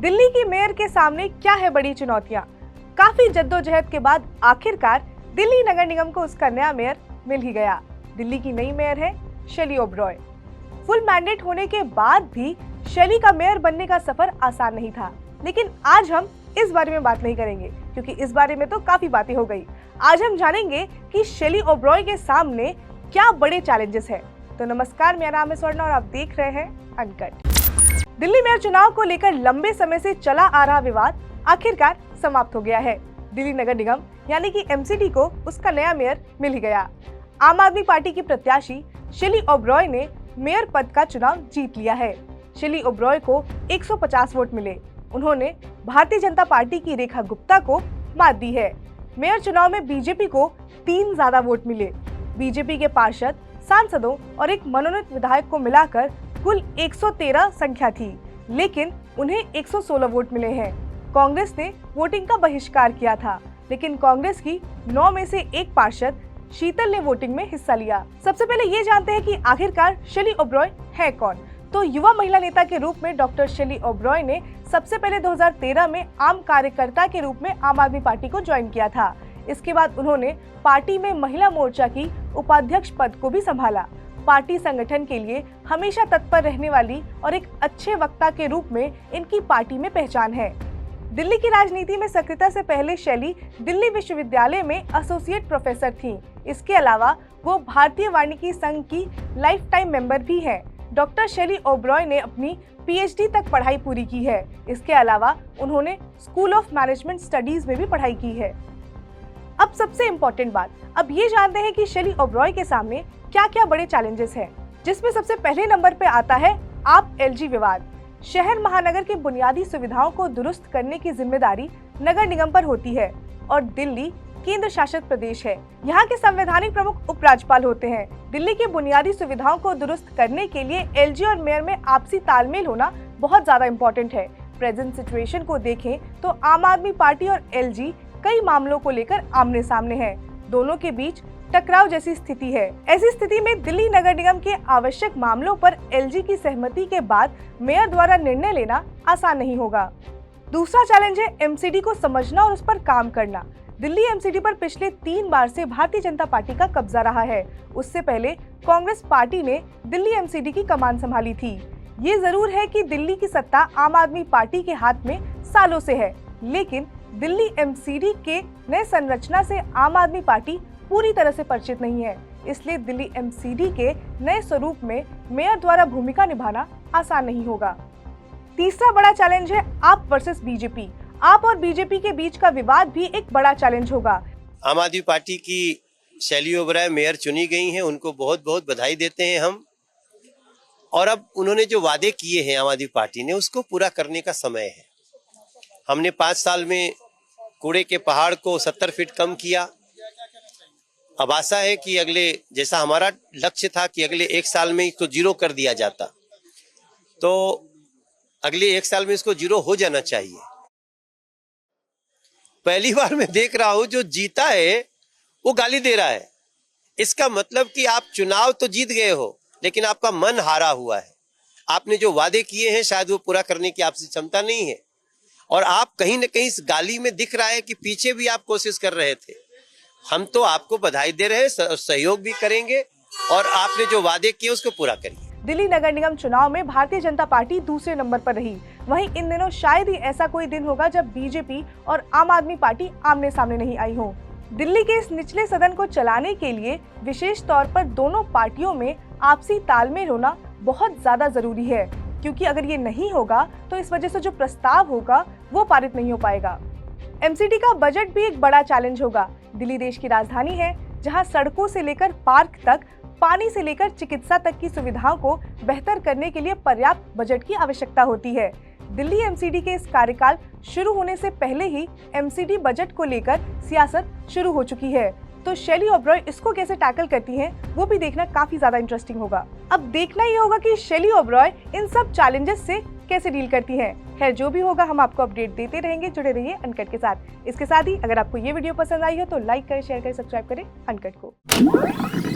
दिल्ली की मेयर के सामने क्या है बड़ी चुनौतियां? काफी जद्दोजहद के बाद आखिरकार दिल्ली नगर निगम को उसका नया मेयर मिल ही गया। दिल्ली की नई मेयर है शैली ओबरॉय। फुल मैंडेट होने के बाद भी शैली का मेयर बनने का सफर आसान नहीं था, लेकिन आज हम इस बारे में बात नहीं करेंगे क्योंकि इस बारे में तो काफी बातें हो गई। आज हम जानेंगे कि शैली ओबरॉय के सामने क्या बड़े चैलेंजेस हैं। तो नमस्कार, मेरा नाम है स्वर्ण और आप देख रहे हैं अनकट। दिल्ली मेयर चुनाव को लेकर लंबे समय से चला आ रहा विवाद आखिरकार समाप्त हो गया है। दिल्ली नगर निगम यानी कि एमसीडी को उसका नया मेयर मिल ही गया। आम आदमी पार्टी की प्रत्याशी शैली ओबरॉय ने मेयर पद का चुनाव जीत लिया है। शैली ओबरॉय को 150 वोट मिले। उन्होंने भारतीय जनता पार्टी की रेखा गुप्ता को मात दी है। मेयर चुनाव में बीजेपी को 3 ज्यादा वोट मिले। बीजेपी के पार्षद, सांसदों और एक मनोनीत विधायक को मिलाकर कुल 113 संख्या थी, लेकिन उन्हें 116 वोट मिले हैं। कांग्रेस ने वोटिंग का बहिष्कार किया था, लेकिन कांग्रेस की 9 में से एक पार्षद शीतल ने वोटिंग में हिस्सा लिया। सबसे पहले ये जानते हैं कि आखिरकार शैली ओबरॉय है कौन। तो युवा महिला नेता के रूप में डॉक्टर शैली ओबरॉय ने सबसे पहले 2013 में आम कार्यकर्ता के रूप में आम आदमी पार्टी को ज्वाइन किया था। इसके बाद उन्होंने पार्टी में महिला मोर्चा की उपाध्यक्ष पद को भी संभाला। पार्टी संगठन के लिए हमेशा तत्पर रहने वाली और एक अच्छे वक्ता के रूप में इनकी पार्टी में पहचान है। दिल्ली की राजनीति में सक्रियता से पहले शैली दिल्ली विश्वविद्यालय में एसोसिएट प्रोफेसर थीं। इसके अलावा वो भारतीय वानिकी संघ की लाइफ टाइम मेंबर भी हैं। डॉक्टर शैली ओबरॉय ने अपनी पीएचडी तक पढ़ाई पूरी की है। इसके अलावा उन्होंने स्कूल ऑफ मैनेजमेंट स्टडीज में भी पढ़ाई की है। अब सबसे इम्पोर्टेंट बात, अब ये जानते हैं कि शैली ओबरॉय के सामने क्या क्या बड़े चैलेंजेस हैं, जिसमें सबसे पहले नंबर पे आता है आप एलजी विवाद। शहर महानगर की बुनियादी सुविधाओं को दुरुस्त करने की जिम्मेदारी नगर निगम पर होती है और दिल्ली केंद्र शासित प्रदेश है। यहाँ के संवैधानिक प्रमुख उपराज्यपाल होते हैं। दिल्ली की बुनियादी सुविधाओं को दुरुस्त करने के लिए एलजी और मेयर में आपसी तालमेल होना बहुत ज्यादा इम्पोर्टेंट है। प्रेजेंट सिचुएशन को देखें तो आम आदमी पार्टी और एलजी कई मामलों को लेकर आमने सामने हैं। दोनों के बीच टकराव जैसी स्थिति है। ऐसी स्थिति में दिल्ली नगर निगम के आवश्यक मामलों पर एलजी की सहमति के बाद मेयर द्वारा निर्णय लेना आसान नहीं होगा। दूसरा चैलेंज है एमसीडी को समझना और उस पर काम करना। दिल्ली एमसीडी पर पिछले 3 बार से भारतीय जनता पार्टी का कब्जा रहा है। उससे पहले कांग्रेस पार्टी ने दिल्ली एमसीडी की कमान संभाली थी। ये जरूर है कि दिल्ली की सत्ता आम आदमी पार्टी के हाथ में सालों से है, लेकिन दिल्ली एमसीडी के नए संरचना से आम आदमी पार्टी पूरी तरह से परिचित नहीं है। इसलिए दिल्ली एमसीडी के नए स्वरूप में मेयर द्वारा भूमिका निभाना आसान नहीं होगा। तीसरा बड़ा चैलेंज है आप वर्सेस बीजेपी। आप और बीजेपी के बीच का विवाद भी एक बड़ा चैलेंज होगा। आम आदमी पार्टी की शैली ओबरॉय मेयर चुनी गई हैं, उनको बहुत बहुत बधाई देते हैं हम। और अब उन्होंने जो वादे किए हैं आम आदमी पार्टी ने, उसको पूरा करने का समय है। हमने 5 साल में कूड़े के पहाड़ को 70 फीट कम किया। अब आशा है कि जैसा हमारा लक्ष्य था कि अगले 1 साल में इसको 0 कर दिया जाता, तो अगले 1 साल में इसको 0 हो जाना चाहिए। पहली बार मैं देख रहा हूं जो जीता है वो गाली दे रहा है। इसका मतलब कि आप चुनाव तो जीत गए हो, लेकिन आपका मन हारा हुआ है। आपने जो वादे किए हैं शायद वो पूरा करने की आपसे क्षमता नहीं है, और आप कहीं न कहीं इस गाली में दिख रहा है कि पीछे भी आप कोशिश कर रहे थे। हम तो आपको बधाई दे रहे हैं, सहयोग भी करेंगे, और आपने जो वादे किए उसको पूरा करिए। दिल्ली नगर निगम चुनाव में भारतीय जनता पार्टी दूसरे नंबर पर रही। वहीं इन दिनों शायद ही ऐसा कोई दिन होगा जब बीजेपी और आम आदमी पार्टी आमने सामने नहीं आई हो। दिल्ली के इस निचले सदन को चलाने के लिए विशेष तौर पर दोनों पार्टियों में आपसी तालमेल होना बहुत ज्यादा जरूरी है, क्योंकि अगर ये नहीं होगा तो इस वजह से जो प्रस्ताव होगा वो पारित नहीं हो पाएगा। एमसीडी का बजट भी एक बड़ा चैलेंज होगा। दिल्ली देश की राजधानी है, जहां सड़कों से लेकर पार्क तक, पानी से लेकर चिकित्सा तक की सुविधाओं को बेहतर करने के लिए पर्याप्त बजट की आवश्यकता होती है। दिल्ली एमसीडी के इस कार्यकाल शुरू होने से पहले ही एमसीडी बजट को लेकर सियासत शुरू हो चुकी है। तो शैली ओबरॉय इसको कैसे टैकल करती हैं, वो भी देखना काफी ज्यादा इंटरेस्टिंग होगा। अब देखना ही होगा कि शैली ओबरॉय इन सब चैलेंजेस से कैसे डील करती हैं। खैर, जो भी होगा हम आपको अपडेट देते रहेंगे। जुड़े रहिए अनकट के साथ। इसके साथ ही अगर आपको ये वीडियो पसंद आई हो तो लाइक करें, शेयर करें, सब्सक्राइब करें अनकट को।